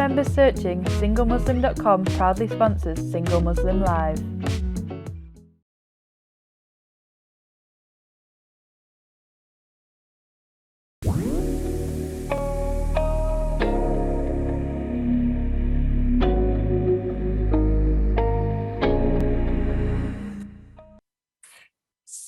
members searching, singlemuslim.com proudly sponsors Single Muslim Live.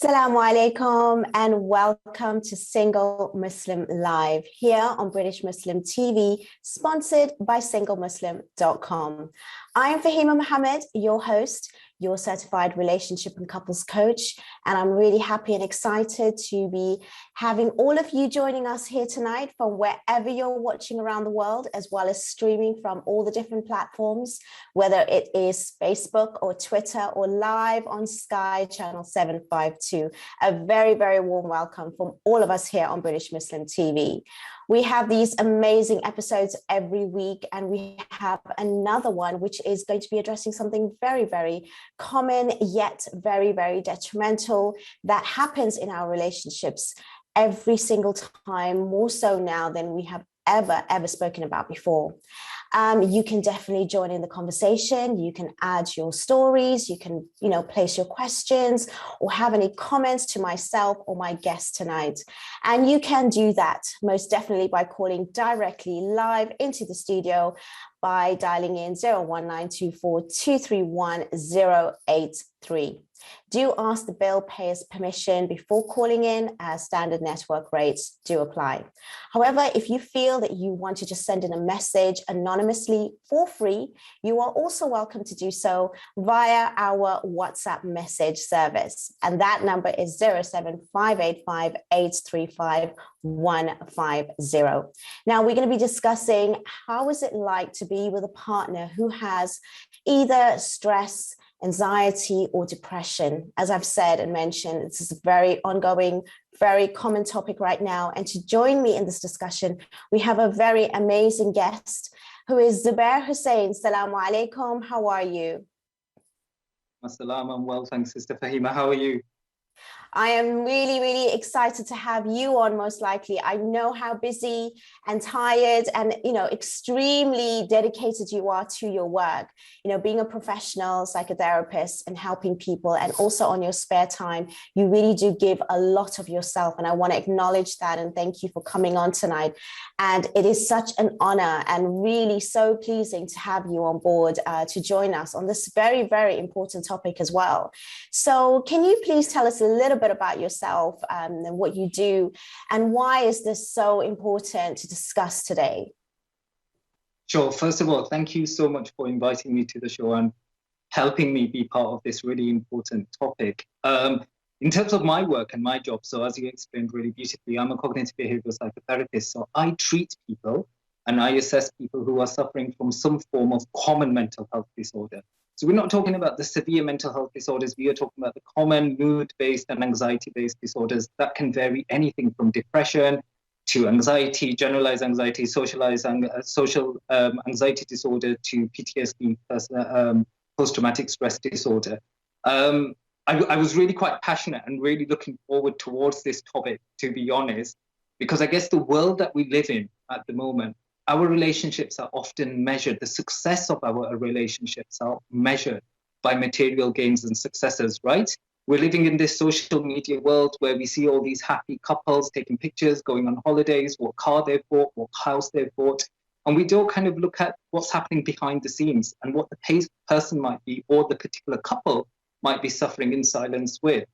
Assalamu alaikum and welcome to Single Muslim Live here on British Muslim TV, sponsored by singlemuslim.com. I am Fahima Mohammed, your host, your certified relationship and couples coach, and I'm really happy and excited to be having all of you joining us here tonight from wherever you're watching around the world, as well as streaming from all the different platforms, whether it is Facebook or Twitter or live on Sky Channel 752. A very, very warm welcome from all of us here on British Muslim TV. We have these amazing episodes every week, and we have another one which is going to be addressing something very, very common yet very, very detrimental that happens in our relationships every single time, more so now than we have ever spoken about before. You can definitely join in the conversation. You can add your stories. You can, place your questions or have any comments to myself or my guest tonight. And you can do that most definitely by calling directly live into the studio by dialing in 01924 231 083. Do ask the bill payer's permission before calling in, as standard network rates do apply. However, if you feel that you want to just send in a message anonymously for free, you are also welcome to do so via our WhatsApp message service. And that number is 07585 835 150. Now, we're going to be discussing how is it like to be with a partner who has either stress, anxiety, or depression. As I've said and mentioned, this is a very ongoing, very common topic right now. And to join me in this discussion, we have a very amazing guest who is Zabair Hussain. Assalamu alaikum. How are you? Assalamu, I'm well, thanks, Sister Fahima. How are you? I am really, really excited to have you on, most likely. I know how busy and tired and, extremely dedicated you are to your work. Being a professional psychotherapist and helping people, and also on your spare time, you really do give a lot of yourself. And I want to acknowledge that and thank you for coming on tonight. And it is such an honor and really so pleasing to have you on board to join us on this very, very important topic as well. So can you please tell us a little bit about yourself and what you do, and why is this so important to discuss today? Sure. First of all, thank you so much for inviting me to the show and helping me be part of this really important topic. In terms of my work and my job, so as you explained really beautifully, I'm a cognitive behavioural psychotherapist. So I treat people and I assess people who are suffering from some form of common mental health disorder. So we're not talking about the severe mental health disorders. We are talking about the common mood-based and anxiety-based disorders that can vary anything from depression to anxiety, generalized anxiety, social anxiety disorder to PTSD, post-traumatic stress disorder. I was really quite passionate and really looking forward towards this topic, to be honest, because I guess the world that we live in at the moment, our relationships are often measured, the success of our relationships are measured by material gains and successes, right? We're living in this social media world where we see all these happy couples taking pictures, going on holidays, what car they've bought, what house they've bought. And we don't kind of look at what's happening behind the scenes and what the person might be, or the particular couple might be suffering in silence with.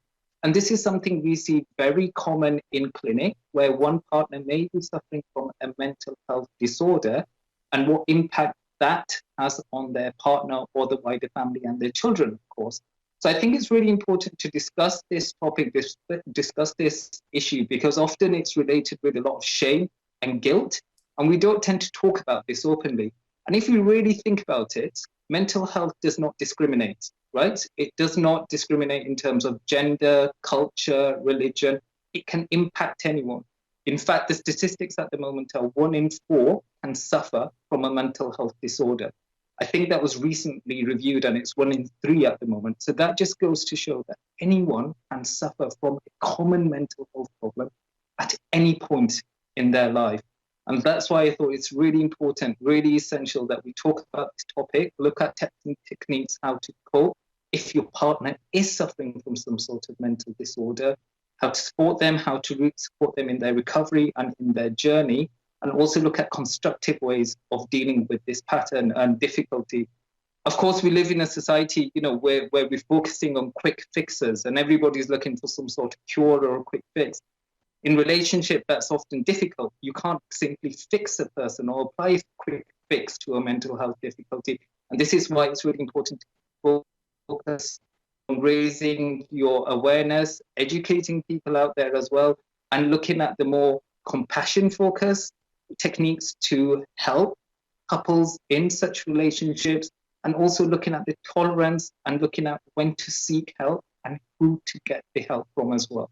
And this is something we see very common in clinic, where one partner may be suffering from a mental health disorder and what impact that has on their partner or the wider family and their children, of course. So I think it's really important to discuss this topic, discuss this issue, because often it's related with a lot of shame and guilt, and we don't tend to talk about this openly. And if you really think about it, mental health does not discriminate, right? It does not discriminate in terms of gender, culture, religion. It can impact anyone. In fact, the statistics at the moment are 1 in 4 can suffer from a mental health disorder. I think that was recently reviewed and it's 1 in 3 at the moment. So that just goes to show that anyone can suffer from a common mental health problem at any point in their life. And that's why I thought it's really important, really essential that we talk about this topic, look at techniques, how to cope if your partner is suffering from some sort of mental disorder, how to support them, how to support them in their recovery and in their journey, and also look at constructive ways of dealing with this pattern and difficulty. Of course, we live in a society, where we're focusing on quick fixes and everybody's looking for some sort of cure or a quick fix. In relationship, that's often difficult. You can't simply fix a person or apply a quick fix to a mental health difficulty. And this is why it's really important to focus on raising your awareness, educating people out there as well, and looking at the more compassion-focused techniques to help couples in such relationships, and also looking at the tolerance and looking at when to seek help and who to get the help from as well.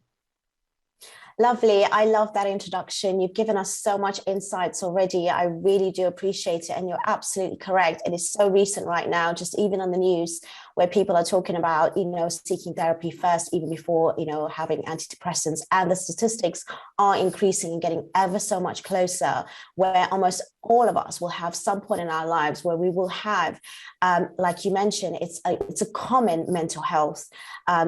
Lovely. I love that introduction. You've given us so much insights already. I really do appreciate it. And you're absolutely correct. It is so recent right now, just even on the news, where people are talking about, seeking therapy first, even before, having antidepressants. And the statistics are increasing and getting ever so much closer, where almost all of us will have some point in our lives where we will have, like you mentioned, it's a common mental health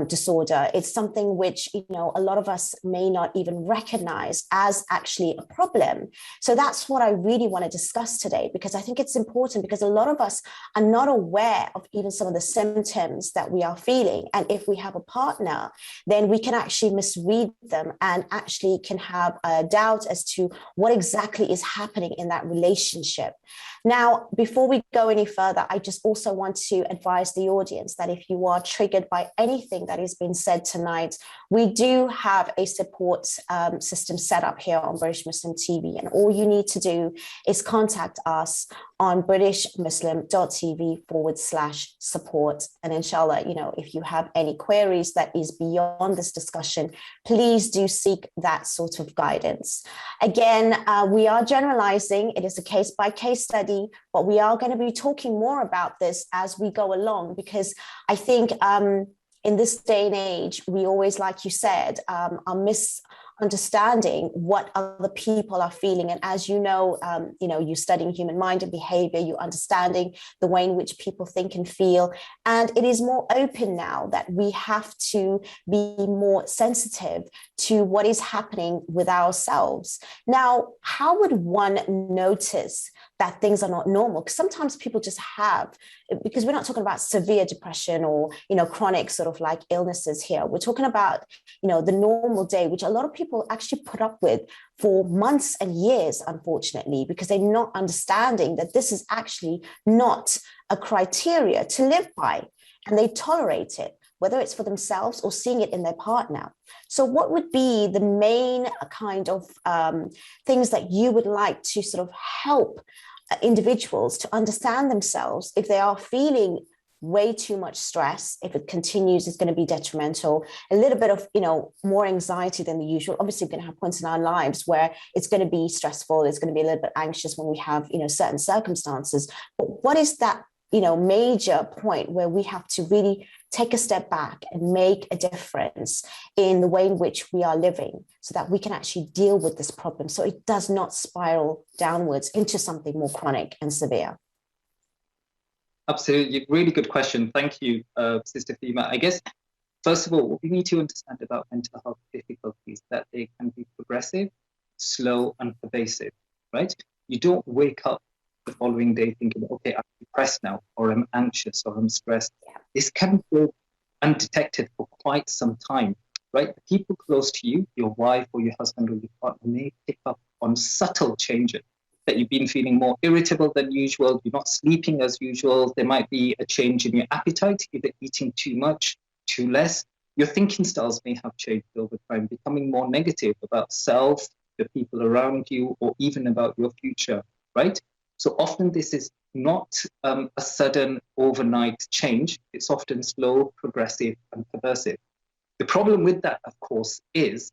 disorder. It's something which, a lot of us may not even recognize as actually a problem. So that's what I really want to discuss today, because I think it's important, because a lot of us are not aware of even some of the symptoms that we are feeling. And if we have a partner, then we can actually misread them and actually can have a doubt as to what exactly is happening in that relationship. Now, before we go any further, I just also want to advise the audience that if you are triggered by anything that has been said tonight, we do have a support system set up here on British Muslim TV. And all you need to do is contact us on britishmuslim.tv/support. And inshallah, if you have any queries that is beyond this discussion, please do seek that sort of guidance. Again, we are generalizing. It is a case-by-case study, but we are going to be talking more about this as we go along, because I think in this day and age, we always, like you said, are misunderstanding what other people are feeling. And as you know, you're studying human mind and behavior, you're understanding the way in which people think and feel. And it is more open now that we have to be more sensitive to what is happening with ourselves. Now, how would one notice that things are not normal? Because sometimes people just have, because we're not talking about severe depression or, chronic sort of like illnesses here. We're talking about, the normal day, which a lot of people actually put up with for months and years, unfortunately, because they're not understanding that this is actually not a criteria to live by, and they tolerate it, whether it's for themselves or seeing it in their partner. So what would be the main kind of things that you would like to sort of help individuals to understand themselves if they are feeling way too much stress? If it continues, it's going to be detrimental. A little bit of, more anxiety than the usual. Obviously, we're going to have points in our lives where it's going to be stressful. It's going to be a little bit anxious when we have, certain circumstances. But what is that, major point where we have to really take a step back and make a difference in the way in which we are living, so that we can actually deal with this problem, so it does not spiral downwards into something more chronic and severe? Absolutely. Really good question. Thank you, Sister Fahima. I guess, first of all, what we need to understand about mental health difficulties, that they can be progressive, slow, and pervasive, right? You don't wake up the following day thinking, okay, I'm depressed now, or I'm anxious, or I'm stressed. Yeah. This can go undetected for quite some time, right? The people close to you, your wife or your husband or your partner, may pick up on subtle changes, that you've been feeling more irritable than usual, you're not sleeping as usual, there might be a change in your appetite, either eating too much, too less. Your thinking styles may have changed over time, becoming more negative about self, the people around you, or even about your future, right? So often this is not a sudden overnight change. It's often slow, progressive, and pervasive. The problem with that, of course, is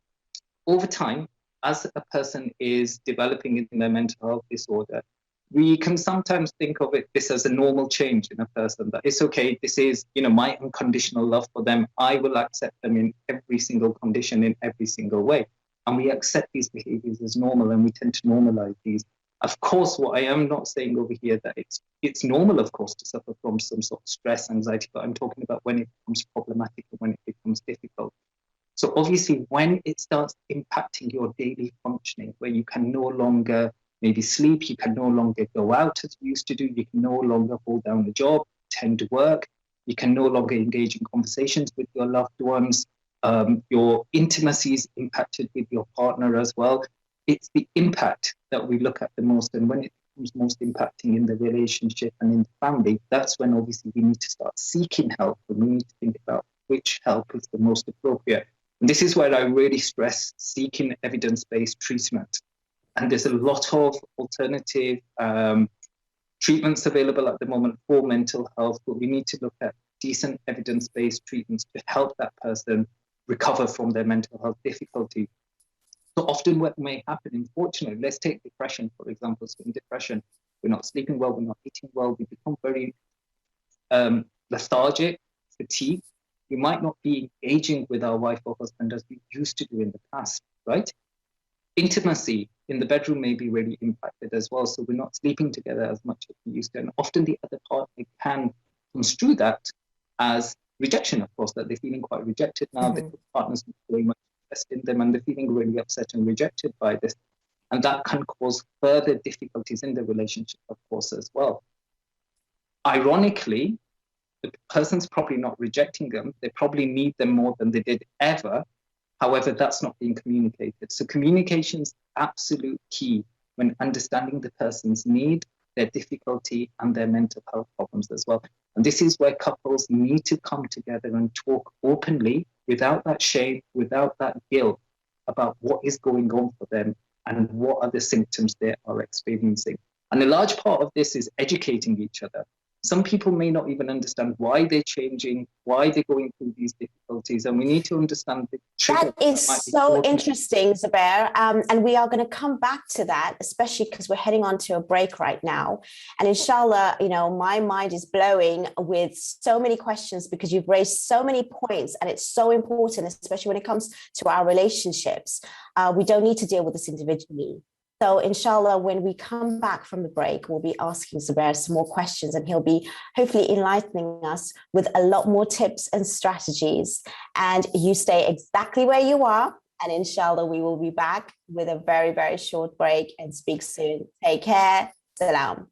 over time, as a person is developing in their mental health disorder, we can sometimes think of this as a normal change in a person, that it's okay, this is, my unconditional love for them. I will accept them in every single condition, in every single way. and we accept these behaviors as normal, and we tend to normalize these. Of course, what I am not saying over here that it's normal, of course, to suffer from some sort of stress, anxiety, but I'm talking about when it becomes problematic and when it becomes difficult. So obviously, when it starts impacting your daily functioning, where you can no longer maybe sleep, you can no longer go out as you used to do, you can no longer hold down a job, tend to work, you can no longer engage in conversations with your loved ones, your intimacy is impacted with your partner as well. It's the impact that we look at the most, and when it becomes most impacting in the relationship and in the family, that's when obviously we need to start seeking help, and we need to think about which help is the most appropriate. And this is where I really stress seeking evidence-based treatment. And there's a lot of alternative treatments available at the moment for mental health, but we need to look at decent evidence-based treatments to help that person recover from their mental health difficulty. So often what may happen, unfortunately, let's take depression, for example. So in depression, we're not sleeping well, we're not eating well, we become very lethargic, fatigued. We might not be engaging with our wife or husband as we used to do in the past, right? Intimacy in the bedroom may be really impacted as well. So we're not sleeping together as much as we used to. And often the other partner can construe that as rejection, of course, that they're feeling quite rejected now, that the partner's not very much interested in them, and they're feeling really upset and rejected by this. And that can cause further difficulties in the relationship, of course, as well. Ironically, the person's probably not rejecting them. They probably need them more than they did ever. However, that's not being communicated. So communication is absolute key when understanding the person's need, their difficulty, and their mental health problems as well. And this is where couples need to come together and talk openly, without that shame, without that guilt, about what is going on for them and what are the symptoms they are experiencing. And a large part of this is educating each other. Some people may not even understand why they're changing, why they're going through these difficulties, and we need to understand the trigger. That is so interesting, Zabair, and we are going to come back to that, especially because we're heading on to a break right now. And inshallah, you know, my mind is blowing with so many questions because you've raised so many points, and it's so important, especially when it comes to our relationships. We don't need to deal with this individually. So inshallah, when we come back from the break, we'll be asking Zabair some more questions, and he'll be hopefully enlightening us with a lot more tips and strategies. And you stay exactly where you are. And inshallah, we will be back with a very, very short break and speak soon. Take care. Salam.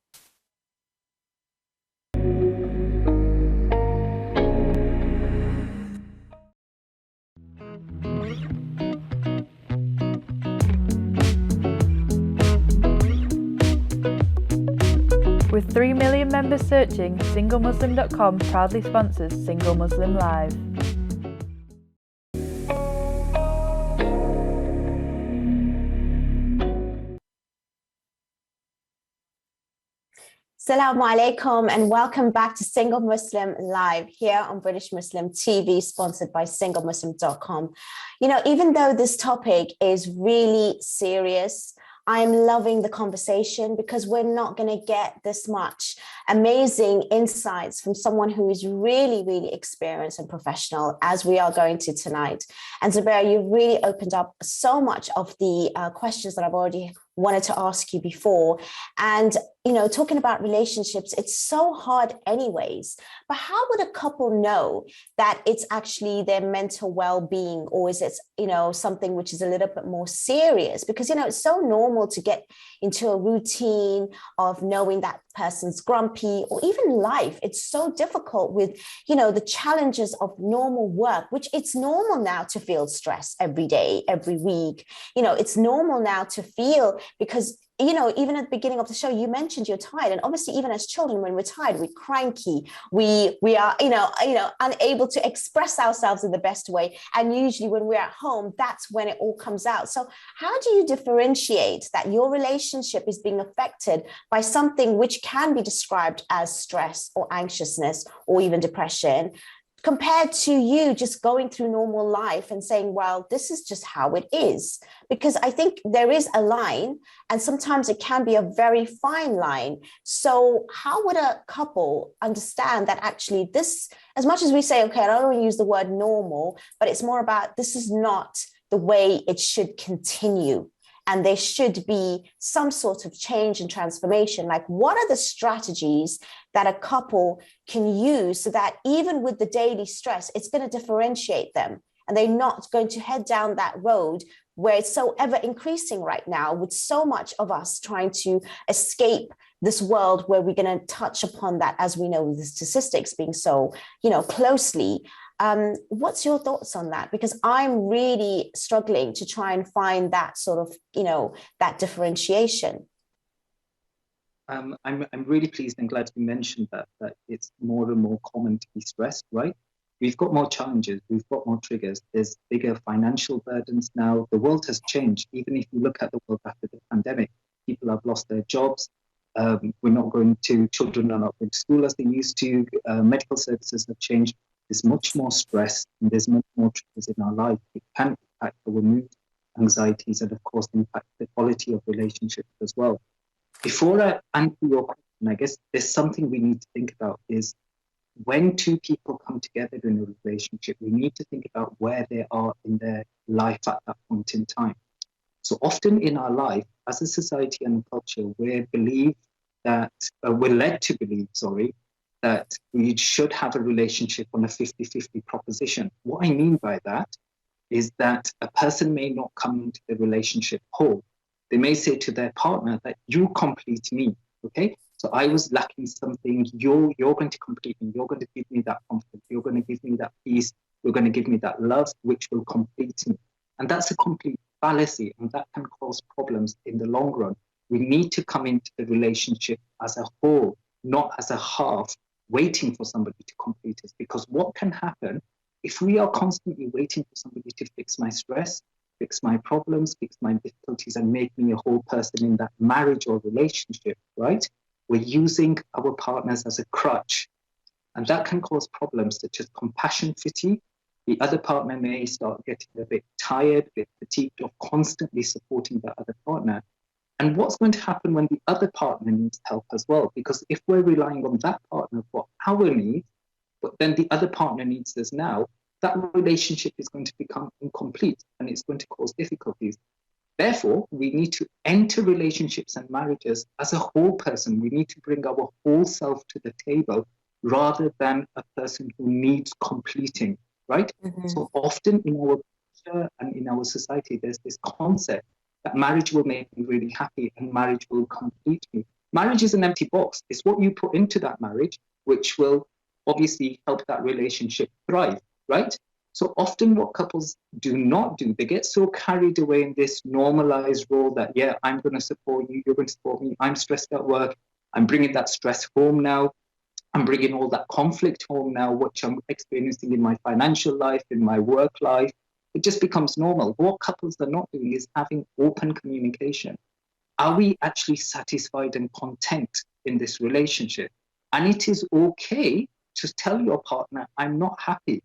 With 3 million members searching, SingleMuslim.com proudly sponsors Single Muslim Live. Assalamu alaikum and welcome back to Single Muslim Live here on British Muslim TV, sponsored by SingleMuslim.com. You know, even though this topic is really serious, I'm loving the conversation because we're not going to get this much amazing insights from someone who is really, really experienced and professional as we are going to tonight. And Zabair, you've really opened up so much of the questions that I've already wanted to ask you before. And, you know, talking about relationships, it's so hard anyways. But how would a couple know that it's actually their mental well-being, or is it, you know, something which is a little bit more serious? Because, you know, it's so normal to get into a routine of knowing that person's grumpy, or even life. It's so difficult with, you know, the challenges of normal work, which it's normal now to feel stress every day, every week. You know, it's normal now to feel, because, you know, even at the beginning of the show, you mentioned you're tired. And obviously, even as children, when we're tired, we're cranky. We are, you know, unable to express ourselves in the best way. And usually when we're at home, that's when it all comes out. So how do you differentiate that your relationship is being affected by something which can be described as stress or anxiousness or even depression, compared to you just going through normal life and saying, well, this is just how it is? Because I think there is a line, and sometimes it can be a very fine line. So how would a couple understand that actually this, as much as we say, okay, I don't want to use the word normal, but it's more about this is not the way it should continue. And there should be some sort of change and transformation. Like, what are the strategies that a couple can use so that even with the daily stress, it's going to differentiate them and they're not going to head down that road where it's so ever increasing right now, with so much of us trying to escape this world where we're going to touch upon that, as we know, with the statistics being so, closely. What's your thoughts on that? Because I'm really struggling to try and find that sort of, that differentiation. I'm really pleased and glad you mentioned that it's more and more common to be stressed, right? We've got more challenges, we've got more triggers, there's bigger financial burdens now. The world has changed. Even if you look at the world after the pandemic, people have lost their jobs. Children are not going to school as they used to. Medical services have changed. There's much more stress and there's much more triggers in our life. It can impact our mood, anxieties, and of course impact the quality of relationships as well. Before I answer your question, I guess there's something we need to think about is when two people come together in a relationship, we need to think about where they are in their life at that point in time. So often in our life, as a society and culture, we're led to believe, that we should have a relationship on a 50-50 proposition. What I mean by that is that a person may not come into the relationship whole. They may say to their partner that you complete me, okay? So I was lacking something, you're going to complete me, you're going to give me that comfort, you're going to give me that peace, you're going to give me that love, which will complete me. And that's a complete fallacy, and that can cause problems in the long run. We need to come into the relationship as a whole, not as a half, waiting for somebody to complete us. Because what can happen if we are constantly waiting for somebody to fix my stress, fix my problems, fix my difficulties, and make me a whole person in that marriage or relationship, right? We're using our partners as a crutch. And that can cause problems such as compassion fatigue. The other partner may start getting a bit tired, a bit fatigued of constantly supporting the other partner. And what's going to happen when the other partner needs help as well? Because if we're relying on that partner for our needs, but then the other partner needs us now, that relationship is going to become incomplete and it's going to cause difficulties. Therefore, we need to enter relationships and marriages as a whole person. We need to bring our whole self to the table rather than a person who needs completing, right? Mm-hmm. So often in our culture and in our society, there's this concept that marriage will make me really happy and marriage will complete me. Marriage is an empty box. It's what you put into that marriage, which will obviously help that relationship thrive, right? So often what couples do not do, they get so carried away in this normalized role that, yeah, I'm going to support you, you're going to support me, I'm stressed at work, I'm bringing that stress home now, I'm bringing all that conflict home now, which I'm experiencing in my financial life, in my work life. It just becomes normal. What couples are not doing is having open communication. Are we actually satisfied and content in this relationship? And it is okay to tell your partner, I'm not happy.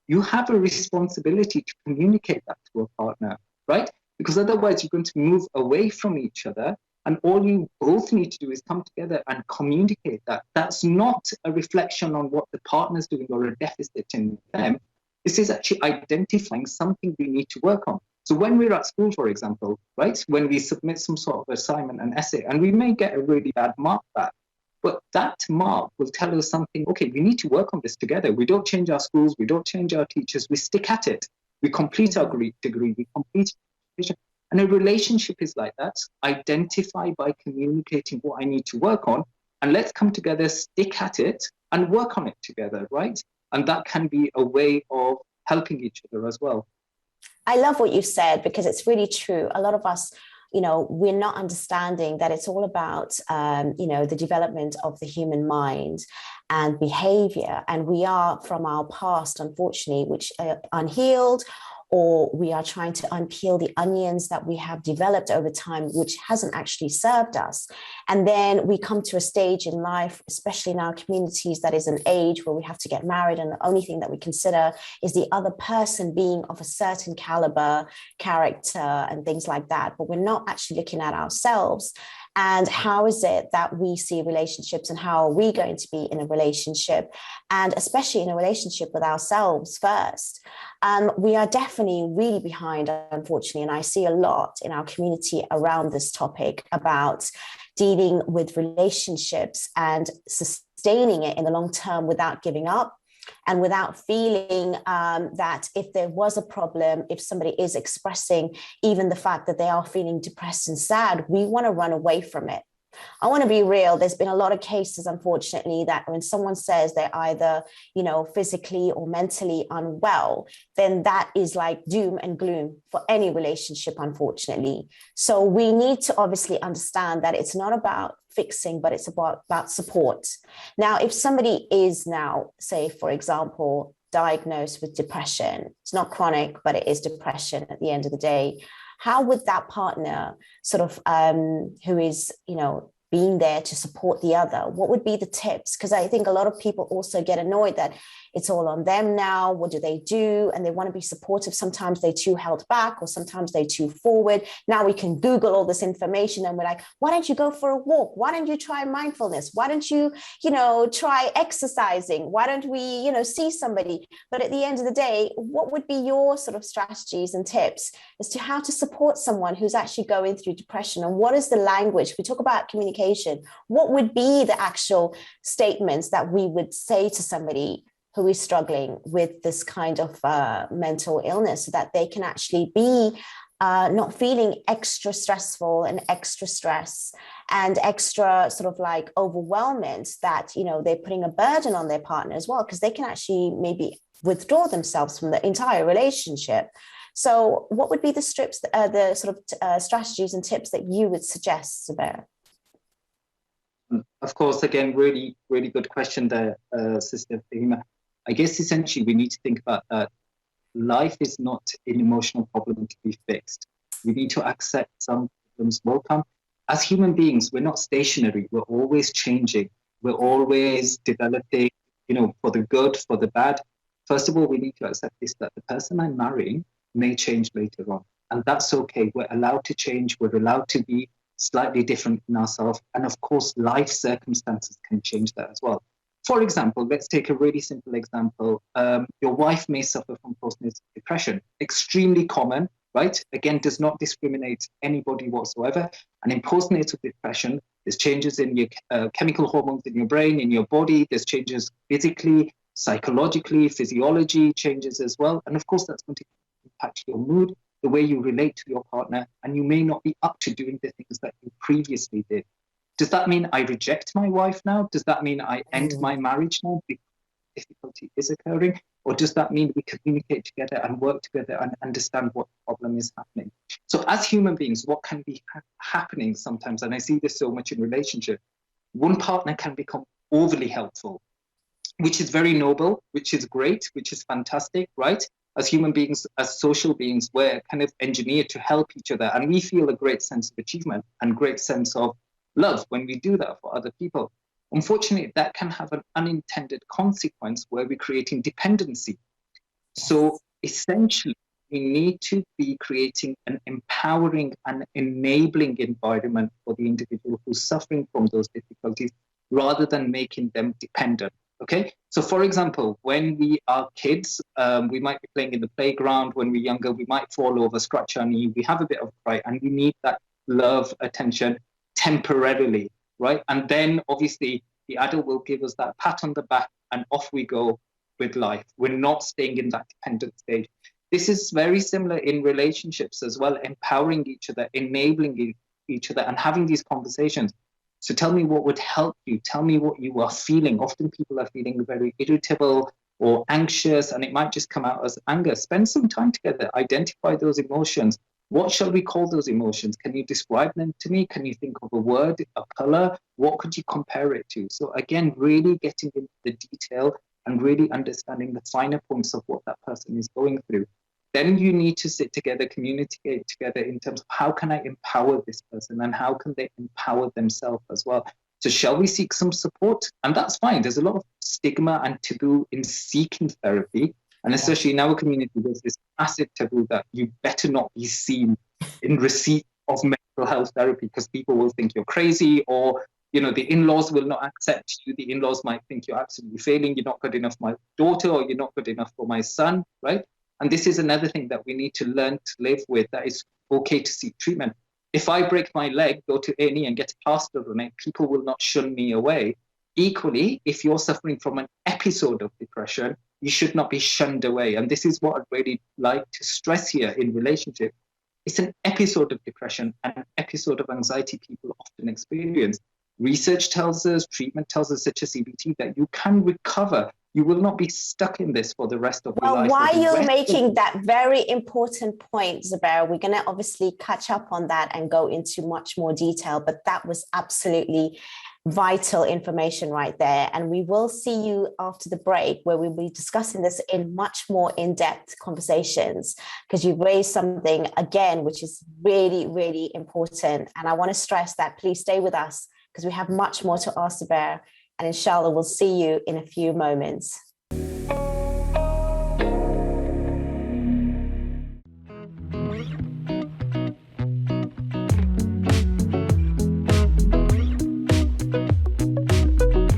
You have a responsibility to communicate that to a partner, right? Because otherwise you're going to move away from each other and all you both need to do is come together and communicate that. That's not a reflection on what the partner's doing or a deficit in them. This is actually identifying something we need to work on. So when we're at school, for example, right, when we submit some sort of assignment, an essay, and we may get a really bad mark back, but that mark will tell us something, okay, we need to work on this together. We don't change our schools, we don't change our teachers, we stick at it. We complete our degree, we complete it. And a relationship is like that. Identify by communicating what I need to work on, and let's come together, stick at it, and work on it together, right? And that can be a way of helping each other as well. I love what you said, because it's really true. A lot of us, we're not understanding that it's all about, the development of the human mind and behavior. And we are from our past, unfortunately, which are unhealed, or we are trying to unpeel the onions that we have developed over time, which hasn't actually served us. And then we come to a stage in life, especially in our communities, that is an age where we have to get married. And the only thing that we consider is the other person being of a certain caliber, character, and things like that. But we're not actually looking at ourselves. And how is it that we see relationships, and how are we going to be in a relationship, and especially in a relationship with ourselves first? We are definitely really behind, unfortunately, and I see a lot in our community around this topic about dealing with relationships and sustaining it in the long term without giving up, and without feeling that if there was a problem, if somebody is expressing even the fact that they are feeling depressed and sad, we want to run away from it. I want to be real. There's been a lot of cases, unfortunately, that when someone says they're either, physically or mentally unwell, then that is like doom and gloom for any relationship, unfortunately. So we need to obviously understand that it's not about fixing, but it's about support. Now, if somebody is now, say, for example, diagnosed with depression, it's not chronic, but it is depression at the end of the day, how would that partner sort of who is, being there to support the other, what would be the tips? Because I think a lot of people also get annoyed that it's all on them now. What do they do? And they want to be supportive. Sometimes they're too held back, or sometimes they're too forward. Now we can Google all this information and we're like, why don't you go for a walk? Why don't you try mindfulness? Why don't you, try exercising? Why don't we, see somebody? But at the end of the day, what would be your sort of strategies and tips as to how to support someone who's actually going through depression? And what is the language? We talk about communication. What would be the actual statements that we would say to somebody who is struggling with this kind of mental illness, so that they can actually be not feeling extra stressful and extra stress and extra sort of like overwhelmment, that, they're putting a burden on their partner as well, because they can actually maybe withdraw themselves from the entire relationship. So what would be the strategies and tips that you would suggest, Zabair? Of course, again, really, really good question there, Sister Fahima. I guess essentially we need to think about that life is not an emotional problem to be fixed. We need to accept some problems will come. As human beings, we're not stationary. We're always changing. We're always developing, for the good, for the bad. First of all, we need to accept this, that the person I'm marrying may change later on. And that's okay. We're allowed to change. We're allowed to be slightly different in ourselves. And of course, life circumstances can change that as well. For example, let's take a really simple example. Your wife may suffer from postnatal depression. Extremely common, right? Again, does not discriminate anybody whatsoever. And in postnatal depression, there's changes in your chemical hormones in your brain, in your body. There's changes physically, psychologically, physiology changes as well. And of course, that's going to impact your mood, the way you relate to your partner, and you may not be up to doing the things that you previously did. Does that mean I reject my wife now? Does that mean I end my marriage now because difficulty is occurring? Or does that mean we communicate together and work together and understand what problem is happening? So as human beings, what can be happening sometimes, and I see this so much in relationship, one partner can become overly helpful, which is very noble, which is great, which is fantastic, right? As human beings, as social beings, we're kind of engineered to help each other. And we feel a great sense of achievement and great sense of love when we do that for other people. Unfortunately, that can have an unintended consequence where we're creating dependency. So essentially, we need to be creating an empowering and enabling environment for the individual who's suffering from those difficulties, rather than making them dependent. Okay, so for example, when we are kids, we might be playing in the playground. When we're younger, we might fall over, scratch our knee. We have a bit of cry, and we need that love, attention temporarily, right? And then obviously the adult will give us that pat on the back, and off we go with life. We're not staying in that dependent stage. This is very similar in relationships as well, empowering each other, enabling each other, and having these conversations. So tell me what would help you. Tell me what you are feeling. Often people are feeling very irritable or anxious, and it might just come out as anger. Spend some time together. Identify those emotions. What shall we call those emotions? Can you describe them to me? Can you think of a word, a color? What could you compare it to? So again, really getting into the detail and really understanding the finer points of what that person is going through. Then you need to sit together, communicate together in terms of how can I empower this person and how can they empower themselves as well. So shall we seek some support? And that's fine. There's a lot of stigma and taboo in seeking therapy. And especially in our community, there's this massive taboo that you better not be seen in receipt of mental health therapy because people will think you're crazy, or the in-laws will not accept you. The in-laws might think you're absolutely failing. You're not good enough for my daughter, or you're not good enough for my son, right? And this is another thing that we need to learn to live with, that it's okay to seek treatment. If I break my leg, go to A&E and get a plaster on it, people will not shun me away. Equally, if you're suffering from an episode of depression, you should not be shunned away. And this is what I'd really like to stress here in relationship. It's an episode of depression and an episode of anxiety people often experience. Research tells us, treatment tells us, such as CBT, that you can recover. You will not be stuck in this for the rest of your life. Well, while you're making that very important point, Zabair, we're going to obviously catch up on that and go into much more detail, but that was absolutely vital information right there. And we will see you after the break, where we'll be discussing this in much more in-depth conversations, because you've raised something again, which is really, really important. And I want to stress that please stay with us, because we have much more to ask Zabair. And inshallah, we'll see you in a few moments.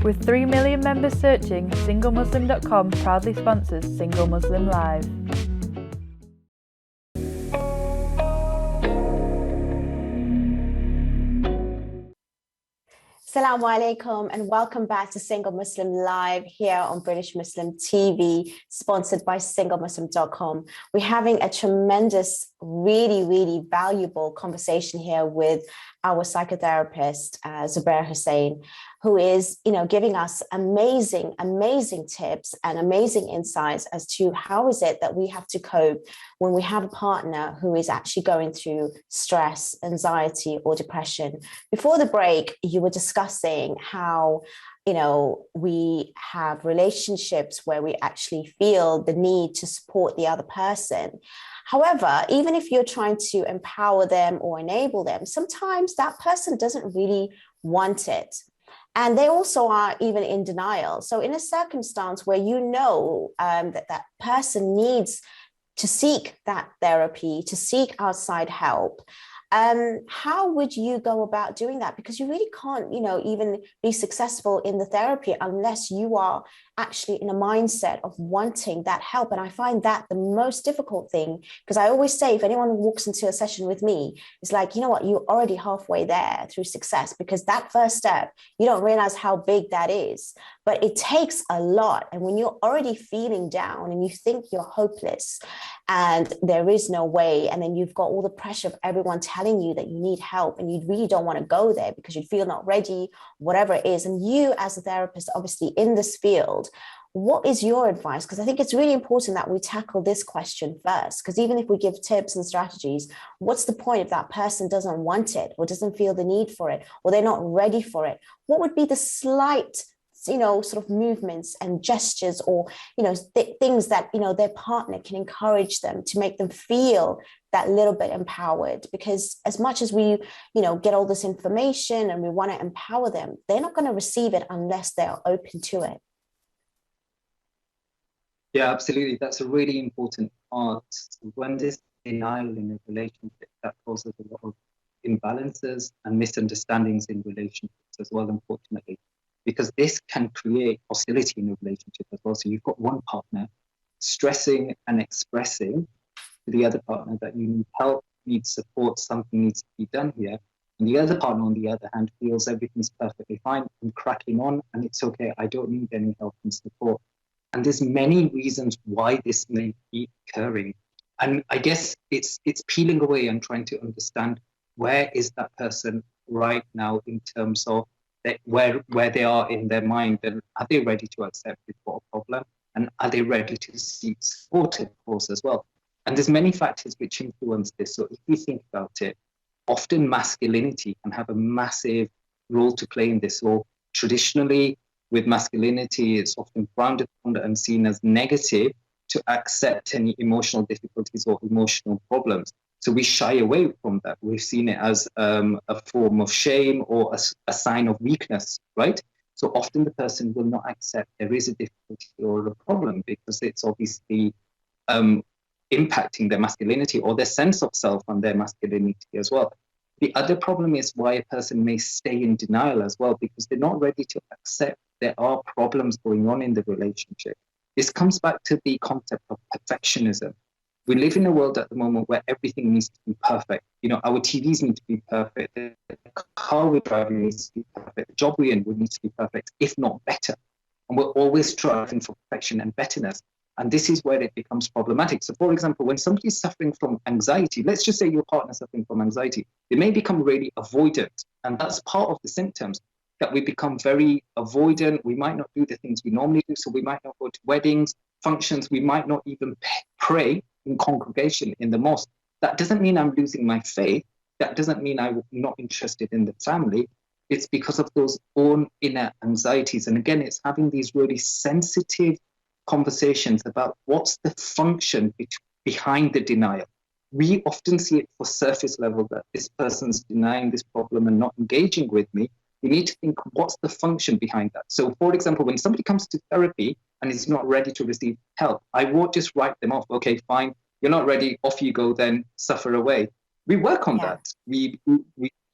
With 3 million members searching, SingleMuslim.com proudly sponsors Single Muslim Live. Assalamu alaikum and welcome back to Single Muslim Live here on British Muslim TV, sponsored by SingleMuslim.com. We're having a tremendous, really, really valuable conversation here with our psychotherapist, Zabair Hussain, who is, giving us amazing, amazing tips and amazing insights as to how is it that we have to cope when we have a partner who is actually going through stress, anxiety, or depression. Before the break, you were discussing how, we have relationships where we actually feel the need to support the other person. However, even if you're trying to empower them or enable them, sometimes that person doesn't really want it. And they also are even in denial. So in a circumstance where that person needs to seek that therapy, to seek outside help, how would you go about doing that? Because you really can't, even be successful in the therapy unless you are actually in a mindset of wanting that help. And I find that the most difficult thing, because I always say, if anyone walks into a session with me, it's like, you know what, you're already halfway there through success, because that first step, you don't realize how big that is, but it takes a lot. And when you're already feeling down and you think you're hopeless and there is no way, and then you've got all the pressure of everyone telling you that you need help and you really don't want to go there because you feel not ready, whatever it is. And you as a therapist, obviously in this field, what is your advice? Because I think it's really important that we tackle this question first, because even if we give tips and strategies, what's the point if that person doesn't want it or doesn't feel the need for it or they're not ready for it? What would be the slight sort of movements and gestures or, things that, their partner can encourage them to make them feel that little bit empowered? Because as much as we, get all this information and we want to empower them, they're not going to receive it unless they're open to it. Yeah, absolutely. That's a really important part. When there's denial in a relationship, that causes a lot of imbalances and misunderstandings in relationships as well, unfortunately, because this can create hostility in a relationship as well. So you've got one partner stressing and expressing to the other partner that you need help, need support, something needs to be done here. And the other partner, on the other hand, feels everything's perfectly fine, I'm cracking on, and it's okay, I don't need any help and support. And there's many reasons why this may be occurring. And I guess it's peeling away and trying to understand where is that person right now in terms of where they are in their mind, and are they ready to accept we've got a problem? And are they ready to seek support, of course, as well? And there's many factors which influence this. So if we think about it, often masculinity can have a massive role to play in this. So traditionally, with masculinity, it's often frowned upon and seen as negative to accept any emotional difficulties or emotional problems. So we shy away from that. We've seen it as a form of shame or a sign of weakness, right? So often the person will not accept there is a difficulty or a problem because it's obviously impacting their masculinity or their sense of self and their masculinity as well. The other problem is why a person may stay in denial as well, because they're not ready to accept there are problems going on in the relationship. This comes back to the concept of perfectionism. We live in a world at the moment where everything needs to be perfect. You know, our TVs need to be perfect. The car we're driving needs to be perfect. The job we're in would need to be perfect, if not better. And we're always striving for perfection and betterness. And this is where it becomes problematic. So, for example, when somebody's suffering from anxiety, let's just say your partner's suffering from anxiety, they may become really avoidant. And that's part of the symptoms, that we become very avoidant. We might not do the things we normally do. So we might not go to weddings, functions. We might not even pray in congregation in the mosque. That doesn't mean I'm losing my faith. That doesn't mean I'm not interested in the family. It's because of those own inner anxieties. And again, it's having these really sensitive conversations about what's the function behind the denial. We often see it for surface level, that this person's denying this problem and not engaging with me. We need to think, what's the function behind that? So, for example, when somebody comes to therapy and is not ready to receive help, I won't just write them off. Okay, fine, you're not ready, off you go, then suffer away. We work on that. We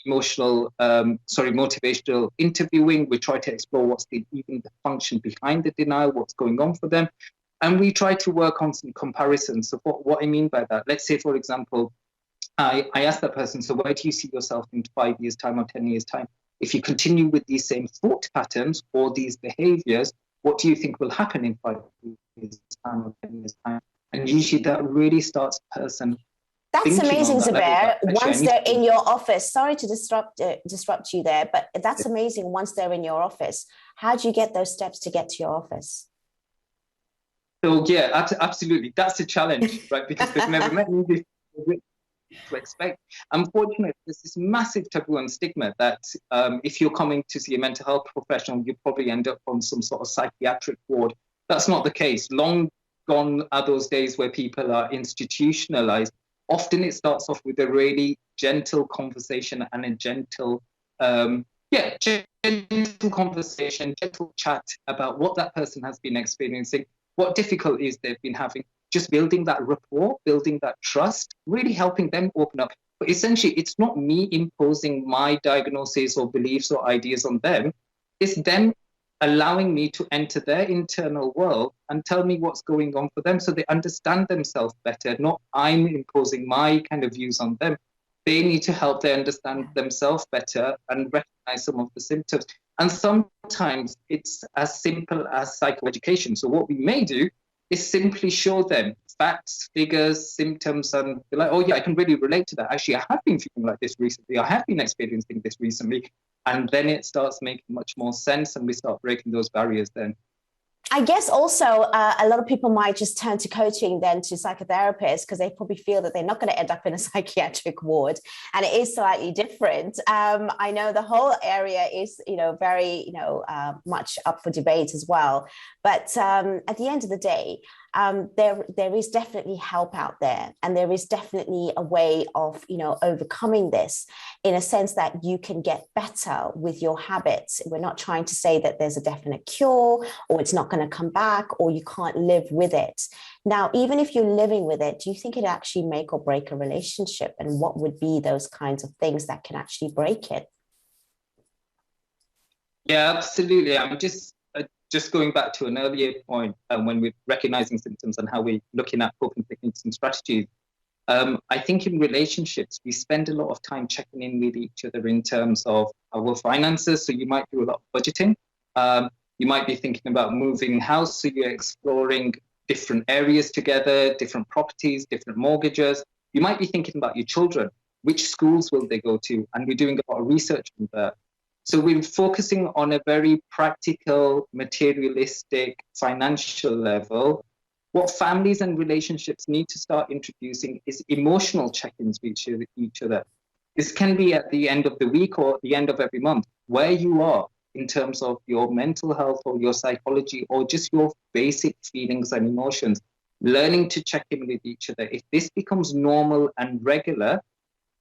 motivational interviewing. We try to explore what's even the function behind the denial, what's going on for them. And we try to work on some comparisons. So what I mean by that, let's say, for example, I ask that person, so where do you see yourself in 5 years' time or 10 years' time? If you continue with these same thought patterns or these behaviors, what do you think will happen in 5 years' time or 10 years' time? And usually that really starts a person. That's amazing, Zabair. Once they're in your office, sorry to disrupt you there, but that's amazing once they're in your office. How do you get those steps to get to your office? So yeah, absolutely. That's a challenge, right? Because they've never met me before. To expect. Unfortunately, there's this massive taboo and stigma that if you're coming to see a mental health professional, you probably end up on some sort of psychiatric ward. That's not the case. Long gone are those days where people are institutionalized. Often it starts off with a really gentle conversation and a gentle conversation, gentle chat about what that person has been experiencing, what difficulties they've been having. Just building that rapport, building that trust, really helping them open up. But essentially, it's not me imposing my diagnosis or beliefs or ideas on them. It's them allowing me to enter their internal world and tell me what's going on for them so they understand themselves better, not I'm imposing my kind of views on them. They need to help them understand themselves better and recognize some of the symptoms. And sometimes it's as simple as psychoeducation. So what we may do is simply show them facts, figures, symptoms, and be like, oh yeah, I can really relate to that. Actually, I have been feeling like this recently. I have been experiencing this recently. And then it starts making much more sense and we start breaking those barriers then. I guess also a lot of people might just turn to coaching then to psychotherapists because they probably feel that they're not going to end up in a psychiatric ward, and it is slightly different. I know the whole area is, very, much up for debate as well. But at the end of the day, there is definitely help out there, and there is definitely a way of, overcoming this in a sense that you can get better with your habits. We're not trying to say that there's a definite cure or it's not going to come back or you can't live with it. Now, even if you're living with it, do you think it actually make or break a relationship? And what would be those kinds of things that can actually break it? Yeah, absolutely. I'm just going back to an earlier point when we're recognizing symptoms and how we're looking at coping techniques and strategies. I think in relationships, we spend a lot of time checking in with each other in terms of our finances. So you might do a lot of budgeting. You might be thinking about moving house. So you're exploring different areas together, different properties, different mortgages. You might be thinking about your children. Which schools will they go to? And we're doing a lot of research on that. So we're focusing on a very practical, materialistic, financial level. What families and relationships need to start introducing is emotional check-ins with each other. This can be at the end of the week or at the end of every month, where you are in terms of your mental health or your psychology or just your basic feelings and emotions. Learning to check in with each other. If this becomes normal and regular,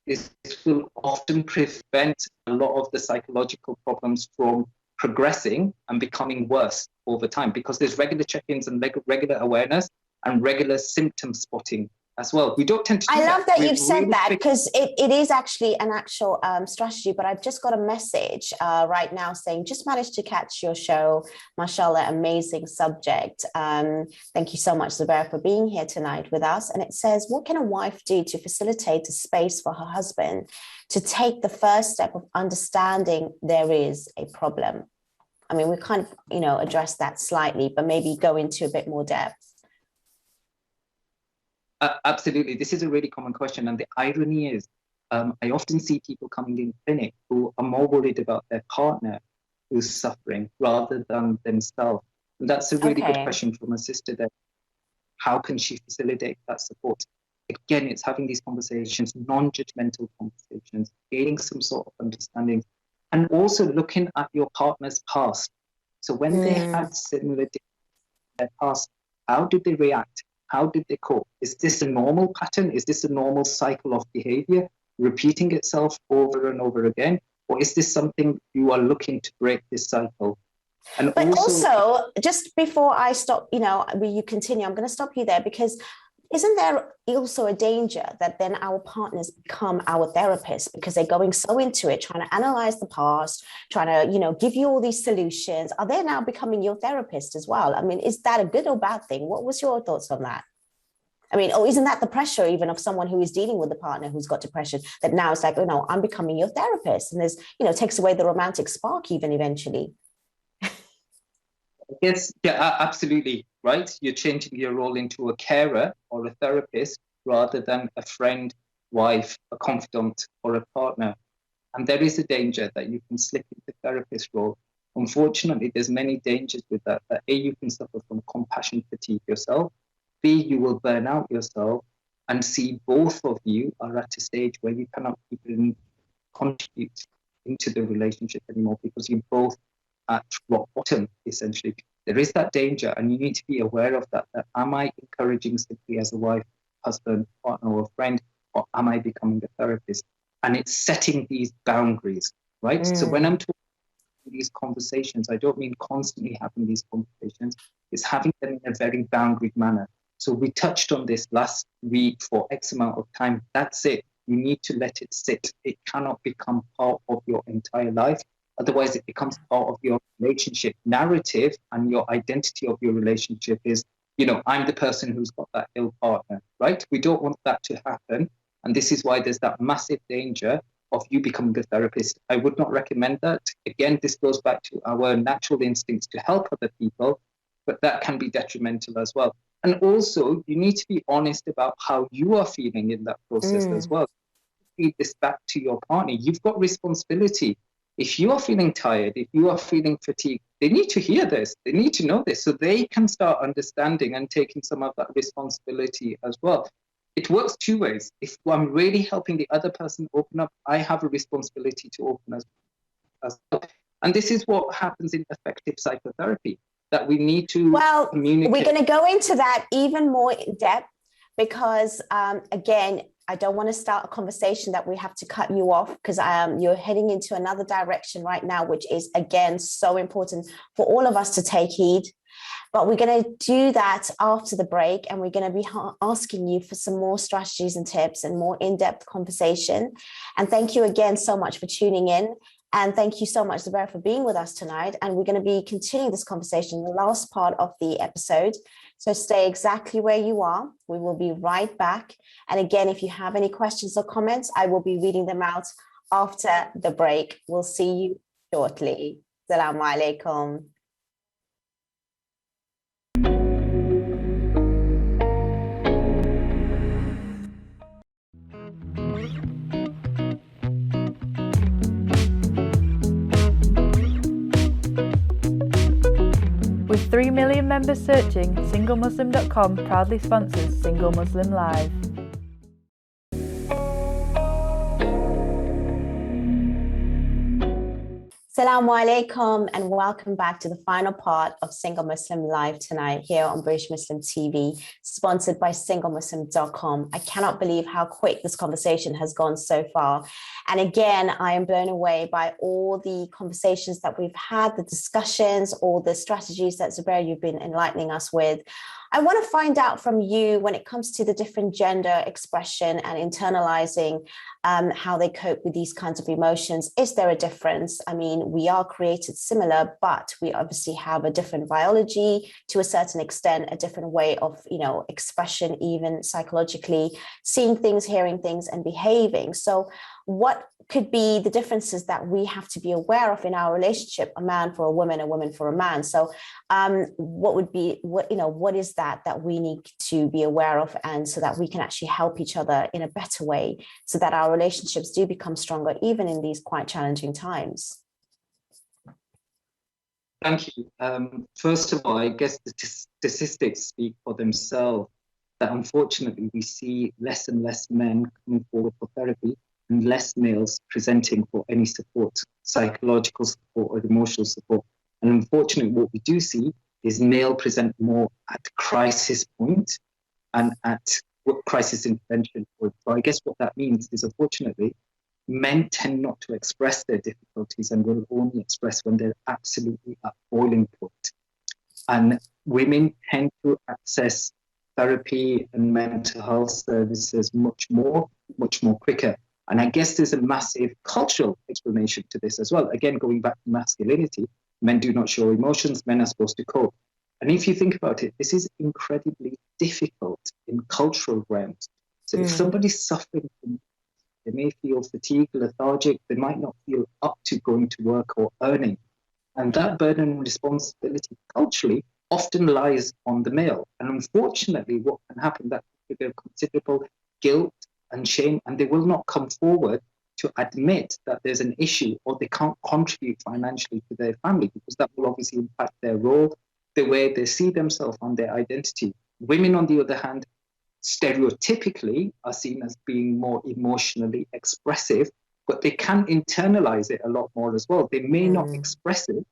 this will often prevent a lot of the psychological problems from progressing and becoming worse over time, because there's regular check-ins and regular awareness and regular symptom spotting as well. We don't tend to do I love that We're you've said really that, strict. because it is actually an actual strategy. But I've just got a message right now saying, just managed to catch your show. Mashallah, amazing subject. Thank you so much, Zabair, for being here tonight with us. And it says, what can a wife do to facilitate a space for her husband to take the first step of understanding there is a problem? I mean, we kind of, addressed that slightly, but maybe go into a bit more depth. Absolutely. This is a really common question. And the irony is, I often see people coming in clinic who are more worried about their partner who's suffering rather than themselves. And that's a really good question from a sister there. How can she facilitate that support? Again, it's having these conversations, non-judgmental conversations, gaining some sort of understanding, and also looking at your partner's past. So when they had similar things in their past, how did they react? How did they cope? Is this a normal pattern? Is this a normal cycle of behavior repeating itself over and over again? Or is this something you are looking to break this cycle? And but also, just before I stop, you continue, I'm going to stop you there, because isn't there also a danger that then our partners become our therapists, because they're going so into it, trying to analyze the past, trying to, give you all these solutions? Are they now becoming your therapist as well? I mean, is that a good or bad thing? What was your thoughts on that? I mean, or isn't that the pressure even of someone who is dealing with a partner who's got depression, that now it's like, oh no, I'm becoming your therapist, and there's, takes away the romantic spark even eventually. Yes, yeah, absolutely. Right. You're changing your role into a carer or a therapist rather than a friend, wife, a confidant, or a partner. And there is a danger that you can slip into therapist role. Unfortunately, there's many dangers with that. That A, you can suffer from compassion fatigue yourself. B, you will burn out yourself. And C, both of you are at a stage where you cannot even contribute into the relationship anymore, because you're both at rock bottom, essentially. There is that danger, and you need to be aware of that. That am I encouraging simply as a wife, husband, partner, or friend, or am I becoming a therapist? And it's setting these boundaries, right? So when I'm talking these conversations, I don't mean constantly having these conversations. It's having them in a very boundaried manner. So we touched on this last week for X amount of time. That's it. You need to let it sit. It cannot become part of your entire life. Otherwise, it becomes part of your relationship narrative, and your identity of your relationship is, I'm the person who's got that ill partner, right? We don't want that to happen. And this is why there's that massive danger of you becoming a therapist. I would not recommend that. Again, this goes back to our natural instincts to help other people, but that can be detrimental as well. And also, you need to be honest about how you are feeling in that process as well. Feed this back to your partner. You've got responsibility. If you are feeling tired, if you are feeling fatigued, they need to hear this. They need to know this so they can start understanding and taking some of that responsibility as well. It works two ways. If I'm really helping the other person open up, I have a responsibility to open as well. And this is what happens in effective psychotherapy, that we need to communicate. We're going to go into that even more in depth, because again, I don't want to start a conversation that we have to cut you off, because you're heading into another direction right now, which is, again, so important for all of us to take heed. But we're going to do that after the break, and we're going to be asking you for some more strategies and tips and more in-depth conversation. And thank you again so much for tuning in. And thank you so much, Zabair, for being with us tonight. And we're going to be continuing this conversation in the last part of the episode. So stay exactly where you are. We will be right back. And again, if you have any questions or comments, I will be reading them out after the break. We'll see you shortly. Assalamu alaikum. With 3 million members searching, SingleMuslim.com proudly sponsors Single Muslim Live. Assalamu alaikum, and welcome back to the final part of Single Muslim Live tonight here on British Muslim TV, sponsored by SingleMuslim.com. I cannot believe how quick this conversation has gone so far. And again, I am blown away by all the conversations that we've had, the discussions, all the strategies that Zabair, you've been enlightening us with. I want to find out from you when it comes to the different gender expression and internalizing how they cope with these kinds of emotions. Is there a difference? I mean, we are created similar, but we obviously have a different biology to a certain extent, a different way of, expression, even psychologically, seeing things, hearing things, and behaving. So what could be the differences that we have to be aware of in our relationship, a man for a woman for a man? So what is that we need to be aware of, and so that we can actually help each other in a better way, so that our relationships do become stronger, even in these quite challenging times? Thank you. First of all, I guess the statistics speak for themselves, that unfortunately we see less and less men coming forward for therapy and less males presenting for any support, psychological support or emotional support. And unfortunately, what we do see is male present more at crisis point and at crisis intervention point. So I guess what that means is, unfortunately, men tend not to express their difficulties and will only express when they're absolutely at boiling point. And women tend to access therapy and mental health services much more quicker. And I guess there's a massive cultural explanation to this as well. Again, going back to masculinity, men do not show emotions, men are supposed to cope. And if you think about it, this is incredibly difficult in cultural realms. So if somebody's suffering from, they may feel fatigued, lethargic, they might not feel up to going to work or earning. And that burden and responsibility culturally often lies on the male. And unfortunately, what can happen, that trigger considerable guilt and shame, and they will not come forward to admit that there's an issue, or they can't contribute financially to their family, because that will obviously impact their role, the way they see themselves and their identity. Women, on the other hand, stereotypically are seen as being more emotionally expressive, but they can internalize it a lot more as well. They may not express it,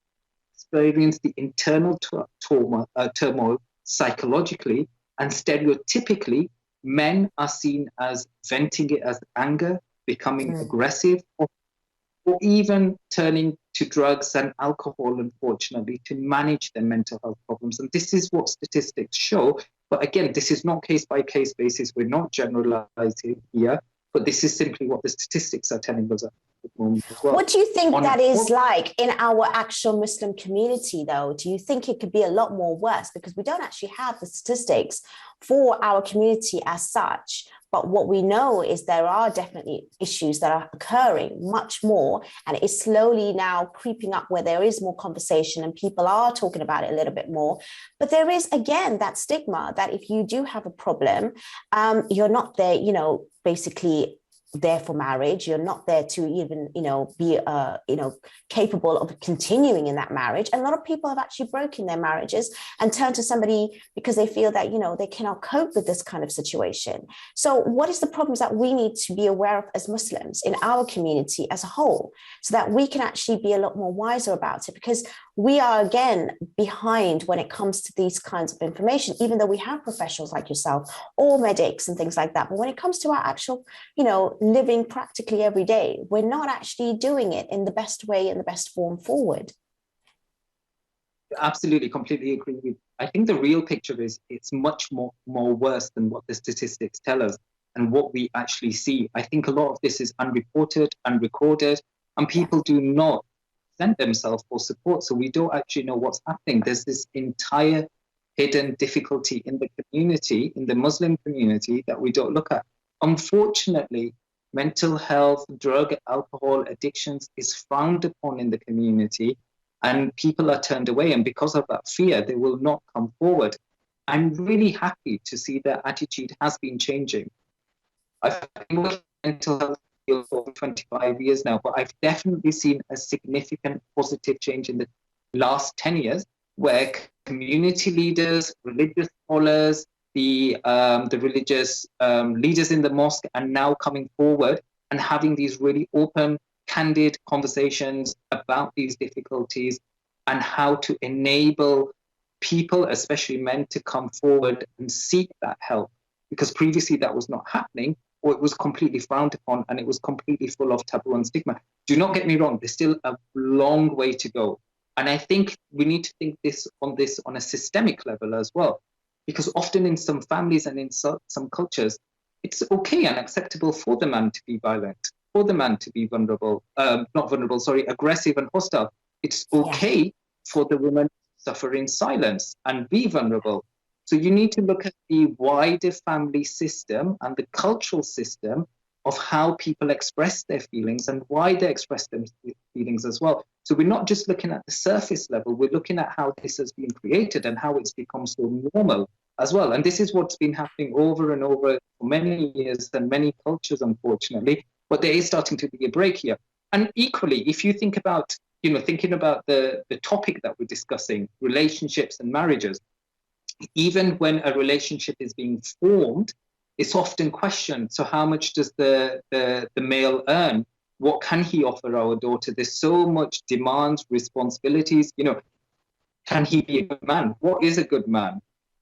experience the internal turmoil psychologically, and stereotypically, men are seen as venting it as anger, becoming aggressive, or even turning to drugs and alcohol, unfortunately, to manage their mental health problems. And this is what statistics show. But again, this is not case-by-case basis. We're not generalizing here, but this is simply what the statistics are telling us at the moment as well. What do you think that is like in our actual Muslim community, though? Do you think it could be a lot more worse? Because we don't actually have the statistics for our community as such. But what we know is there are definitely issues that are occurring much more, and it is slowly now creeping up where there is more conversation and people are talking about it a little bit more. But there is, again, that stigma that if you do have a problem, you're not there, basically there for marriage. You're not there to even, be, capable of continuing in that marriage. And a lot of people have actually broken their marriages and turned to somebody because they feel that, they cannot cope with this kind of situation. So what is the problems that we need to be aware of as Muslims in our community as a whole, so that we can actually be a lot more wiser about it? Because we are, again, behind when it comes to these kinds of information, even though we have professionals like yourself or medics and things like that. But when it comes to our actual, living practically every day, we're not actually doing it in the best way and the best form forward. Absolutely, completely agree with you. I think the real picture is it's much more worse than what the statistics tell us and what we actually see. I think a lot of this is unreported, unrecorded, and people do not send themselves for support. So we don't actually know what's happening. There's this entire hidden difficulty in the community, in the Muslim community, that we don't look at. Unfortunately, mental health, drug, alcohol addictions is frowned upon in the community, and people are turned away. And because of that fear, they will not come forward. I'm really happy to see that attitude has been changing. I've been working in mental health for 25 years now, but I've definitely seen a significant positive change in the last 10 years, where community leaders, religious scholars, the religious leaders in the mosque are now coming forward and having these really open, candid conversations about these difficulties and how to enable people, especially men, to come forward and seek that help. Because previously that was not happening, or it was completely frowned upon and it was completely full of taboo and stigma. Do not get me wrong, there's still a long way to go. And I think we need to think on this on a systemic level as well. because often in some families and in some cultures, it's okay and acceptable for the man to be violent, for the man to be aggressive and hostile. It's okay for the woman to suffer in silence and be vulnerable. So you need to look at the wider family system and the cultural system of how people express their feelings and why they express their feelings as well. So we're not just looking at the surface level, we're looking at how this has been created and how it's become so normal as well. And this is what's been happening over and over for many years and many cultures, unfortunately, but there is starting to be a break here. And equally, if you think about, thinking about the topic that we're discussing, relationships and marriages, even when a relationship is being formed, it's often questioned. So how much does the male earn? What can he offer our daughter? There's so much demands, responsibilities. Can he be a good man? What is a good man?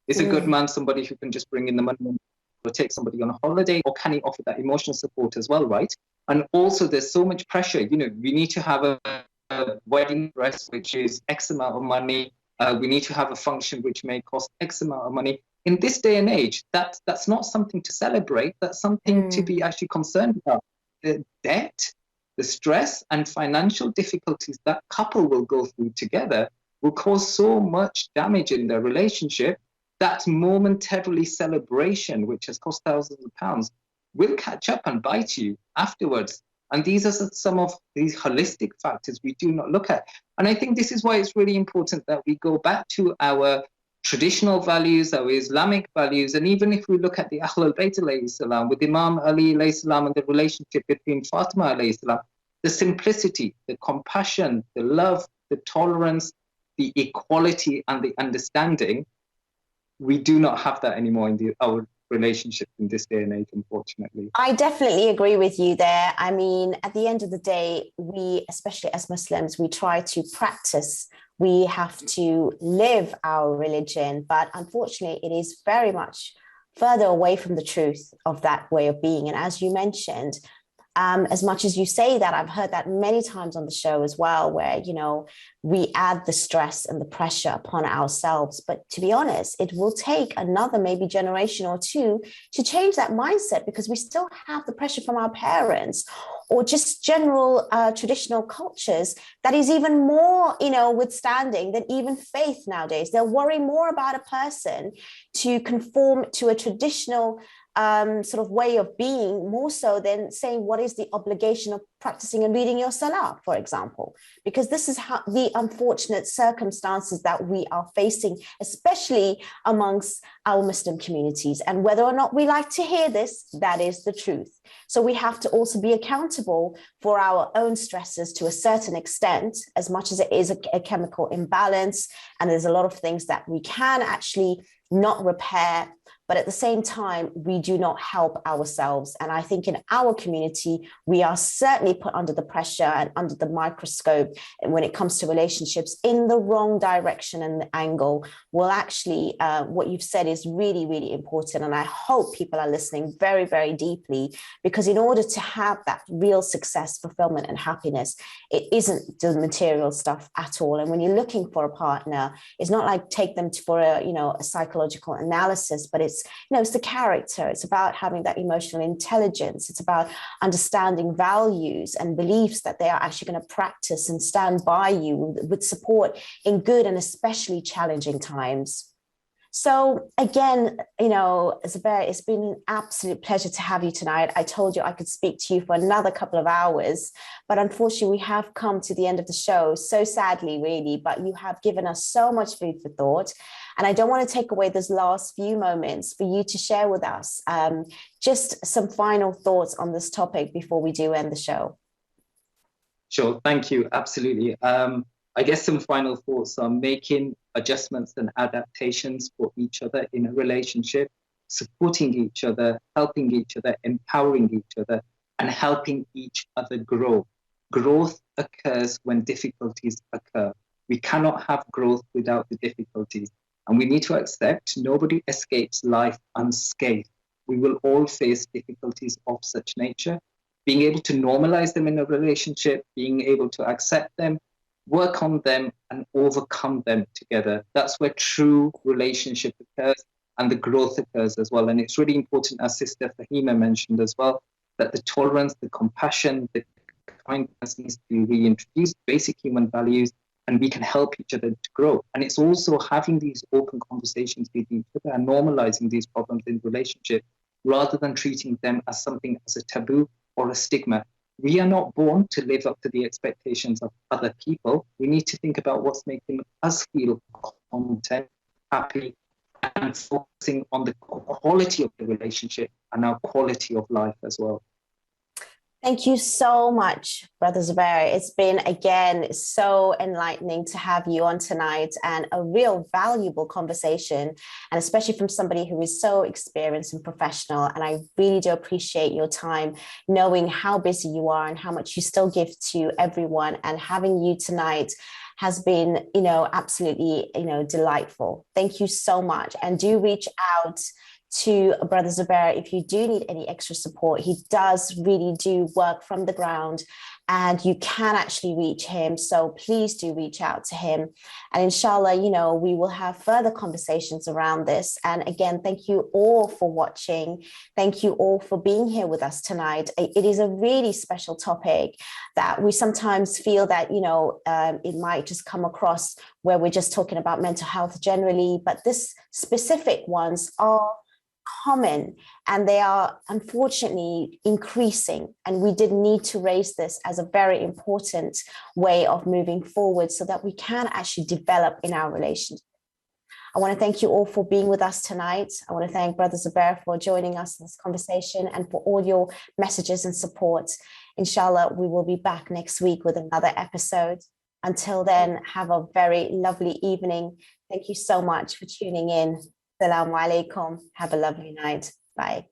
Is a good man somebody who can just bring in the money or take somebody on a holiday? Or can he offer that emotional support as well, right? And also there's so much pressure. We need to have a wedding dress, which is X amount of money. We need to have a function which may cost X amount of money. In this day and age, that's not something to celebrate. That's something to be actually concerned about. The debt, the stress and financial difficulties that couple will go through together will cause so much damage in their relationship that momentarily celebration, which has cost thousands of pounds, will catch up and bite you afterwards. And these are some of these holistic factors we do not look at. And I think this is why it's really important that we go back to our traditional values, our Islamic values. And even if we look at the Ahlul Bayt alayhi salam, with Imam Ali alayhi salam and the relationship between Fatima alayhi salam, the simplicity, the compassion, the love, the tolerance, the equality and the understanding, we do not have that anymore in our relationship in this day and age, unfortunately. I definitely agree with you there. I mean, at the end of the day, we, especially as Muslims, we try to practice, we have to live our religion, but unfortunately, it is very much further away from the truth of that way of being. And as you mentioned, as much as you say that, I've heard that many times on the show as well, where, we add the stress and the pressure upon ourselves. But to be honest, it will take another maybe generation or two to change that mindset, because we still have the pressure from our parents or just general traditional cultures that is even more, withstanding than even faith nowadays. They'll worry more about a person to conform to a traditional sort of way of being, more so than saying what is the obligation of practicing and reading your salah, for example, because this is how the unfortunate circumstances that we are facing, especially amongst our Muslim communities. And whether or not we like to hear this, that is the truth. So we have to also be accountable for our own stresses to a certain extent, as much as it is a chemical imbalance. And there's a lot of things that we can actually not repair, but at the same time, we do not help ourselves. And I think in our community, we are certainly put under the pressure and under the microscope. And when it comes to relationships in the wrong direction and the angle, well, actually, what you've said is really, really important. And I hope people are listening very, very deeply, because in order to have that real success, fulfillment, and happiness, it isn't the material stuff at all. And when you're looking for a partner, it's not like take them for a psychological analysis, but it's the character. It's about having that emotional intelligence. It's about understanding values and beliefs that they are actually going to practice and stand by you with support in good and especially challenging times. So again, Zabair, it's been an absolute pleasure to have you tonight. I told you I could speak to you for another couple of hours, but unfortunately we have come to the end of the show, so sadly, really, but you have given us so much food for thought. And I don't want to take away those last few moments for you to share with us just some final thoughts on this topic before we do end the show. Sure, thank you, absolutely. I guess some final thoughts are making adjustments and adaptations for each other in a relationship, supporting each other, helping each other, empowering each other, and helping each other grow. Growth occurs when difficulties occur. We cannot have growth without the difficulties. And we need to accept nobody escapes life unscathed. We will all face difficulties of such nature. Being able to normalize them in a relationship, being able to accept them, work on them and overcome them together. That's where true relationship occurs. and the growth occurs as well. And it's really important, as Sister Fahima mentioned as well, that the tolerance, the compassion, the kindness needs to be reintroduced, basic human values, and we can help each other to grow. And it's also having these open conversations with each other and normalizing these problems in relationship rather than treating them as something as a taboo or a stigma. We are not born to live up to the expectations of other people. We need to think about what's making us feel content, happy, and focusing on the quality of the relationship and our quality of life as well. Thank you so much, Brother Zabair. It's been, again, so enlightening to have you on tonight, and a real valuable conversation, and especially from somebody who is so experienced and professional. And I really do appreciate your time, knowing how busy you are and how much you still give to everyone. And having you tonight has been, absolutely, delightful. Thank you so much. And do reach out to Brother Zabair if you do need any extra support. He does really do work from the ground, and you can actually reach him. So please do reach out to him. And inshallah, we will have further conversations around this. And again, thank you all for watching. Thank you all for being here with us tonight. It is a really special topic that we sometimes feel that, it might just come across where we're just talking about mental health generally, but this specific ones are common, and they are unfortunately increasing, and we did need to raise this as a very important way of moving forward so that we can actually develop in our relationship. I want to thank you all for being with us tonight. I want to thank Brother Zabair for joining us in this conversation and for all your messages and support. Inshallah, we will be back next week with another episode. Until then, have a very lovely evening. Thank you so much for tuning in. Assalamu alaikum. Have a lovely night. Bye.